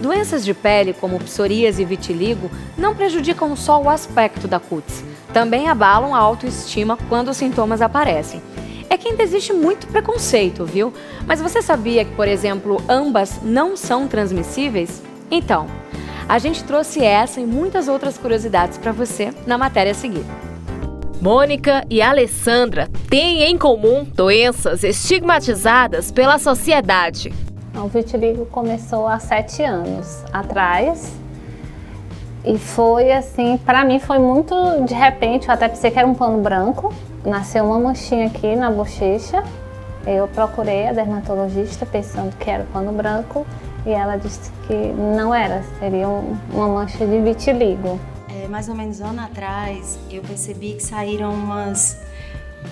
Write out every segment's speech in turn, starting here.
Doenças de pele, como psoríase e vitiligo, não prejudicam só o aspecto da cútis, também abalam a autoestima quando os sintomas aparecem. É que ainda existe muito preconceito, viu? Mas você sabia que, por exemplo, ambas não são transmissíveis? Então, a gente trouxe essa e muitas outras curiosidades para você na matéria a seguir. Mônica e Alessandra têm em comum doenças estigmatizadas pela sociedade. O vitiligo começou há 7 anos atrás e foi assim, para mim foi muito de repente. Eu até pensei que era um pano branco, nasceu uma manchinha aqui na bochecha. Eu procurei a dermatologista pensando que era pano branco e ela disse que não era, seria uma mancha de vitiligo. Mais ou menos um ano atrás, eu percebi que saíram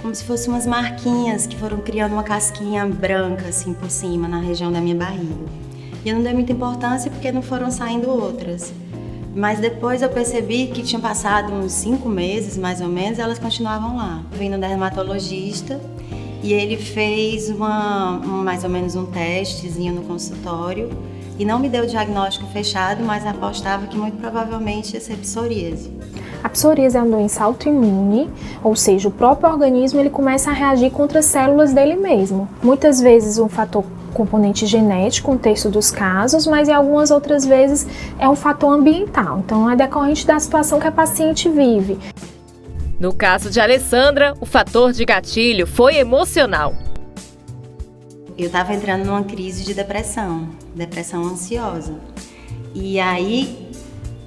como se fossem umas marquinhas que foram criando uma casquinha branca assim por cima, na região da minha barriga. E eu não dei muita importância porque não foram saindo outras. Mas depois eu percebi que tinham passado uns 5 meses, mais ou menos, e elas continuavam lá. Eu vim no dermatologista e ele fez mais ou menos um testezinho no consultório e não me deu o diagnóstico fechado, mas apostava que muito provavelmente ia ser psoríase. A psoríase é uma doença autoimune, ou seja, o próprio organismo ele começa a reagir contra as células dele mesmo. Muitas vezes um fator componente genético, 1/3 dos casos, mas em algumas outras vezes é um fator ambiental. Então é decorrente da situação que a paciente vive. No caso de Alessandra, o fator de gatilho foi emocional. Eu estava entrando numa crise de depressão ansiosa. E aí,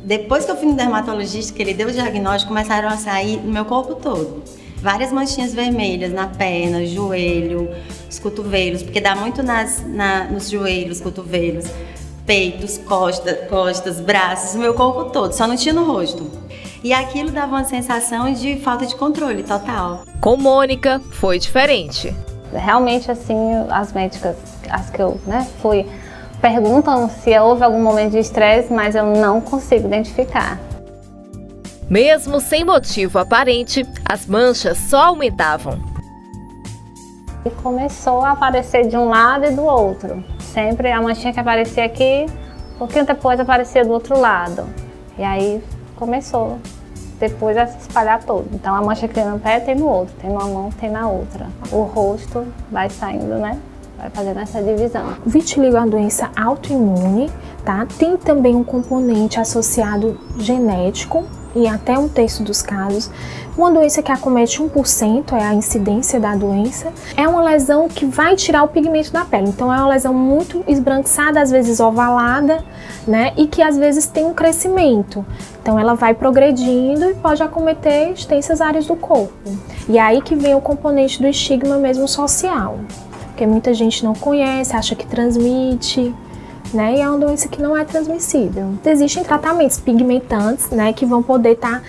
depois que eu fui no dermatologista, que ele deu o diagnóstico, começaram a sair no meu corpo todo. Várias manchinhas vermelhas na perna, joelho, os cotovelos, porque dá muito nos joelhos, cotovelos, peitos, costas, braços, o meu corpo todo, só não tinha no rosto. E aquilo dava uma sensação de falta de controle total. Com Mônica, foi diferente. Realmente, assim, as médicas, as que eu fui, perguntam se houve algum momento de estresse, mas eu não consigo identificar. Mesmo sem motivo aparente, as manchas só aumentavam. E começou a aparecer de um lado e do outro. Sempre a manchinha que aparecia aqui, um pouquinho depois aparecia do outro lado. E aí começou depois a se espalhar todo. Então a mancha que tem no pé tem no outro, tem numa mão, tem na outra. O rosto vai saindo, vai fazendo essa divisão. O vitiligo é uma doença autoimune, tá? Tem também um componente associado genético, em até 1/3 dos casos. Uma doença que acomete 1% é a incidência da doença. É uma lesão que vai tirar o pigmento da pele. Então é uma lesão muito esbranquiçada, às vezes ovalada, e que às vezes tem um crescimento. Então ela vai progredindo e pode acometer extensas áreas do corpo. E é aí que vem o componente do estigma mesmo social. Porque muita gente não conhece, acha que transmite, e é uma doença que não é transmissível. Existem tratamentos pigmentantes, que vão poder estar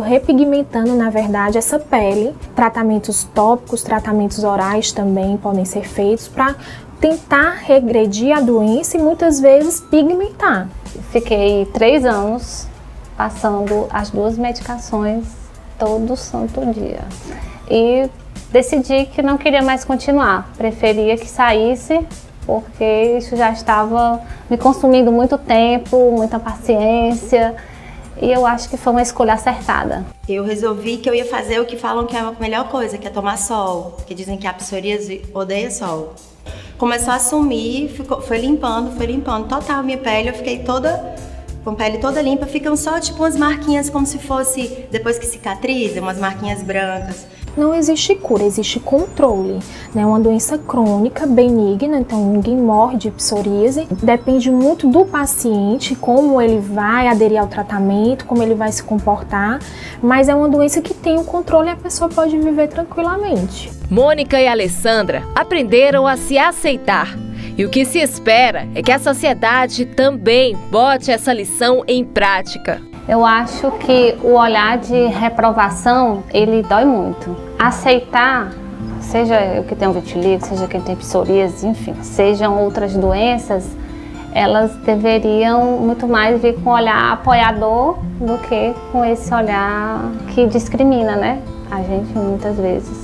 repigmentando, na verdade, essa pele. Tratamentos tópicos, tratamentos orais também podem ser feitos para tentar regredir a doença e muitas vezes pigmentar. Fiquei 3 anos passando as 2 medicações todo santo dia. E decidi que não queria mais continuar, preferia que saísse, porque isso já estava me consumindo muito tempo, muita paciência, e eu acho que foi uma escolha acertada. Eu resolvi que eu ia fazer o que falam que é a melhor coisa, que é tomar sol, porque dizem que a psoríase odeia sol. Começou a sumir, foi limpando total minha pele, eu fiquei toda com a pele toda limpa, ficam só tipo umas marquinhas como se fosse, depois que cicatriza, umas marquinhas brancas. Não existe cura, existe controle. É uma doença crônica, benigna, então ninguém morre de psoríase. Depende muito do paciente, como ele vai aderir ao tratamento, como ele vai se comportar, mas é uma doença que tem o controle e a pessoa pode viver tranquilamente. Mônica e Alessandra aprenderam a se aceitar. E o que se espera é que a sociedade também bote essa lição em prática. Eu acho que o olhar de reprovação, ele dói muito. Aceitar, seja eu que tenho vitiligo, seja quem tem psoríase, enfim, sejam outras doenças, elas deveriam muito mais vir com um olhar apoiador do que com esse olhar que discrimina, A gente muitas vezes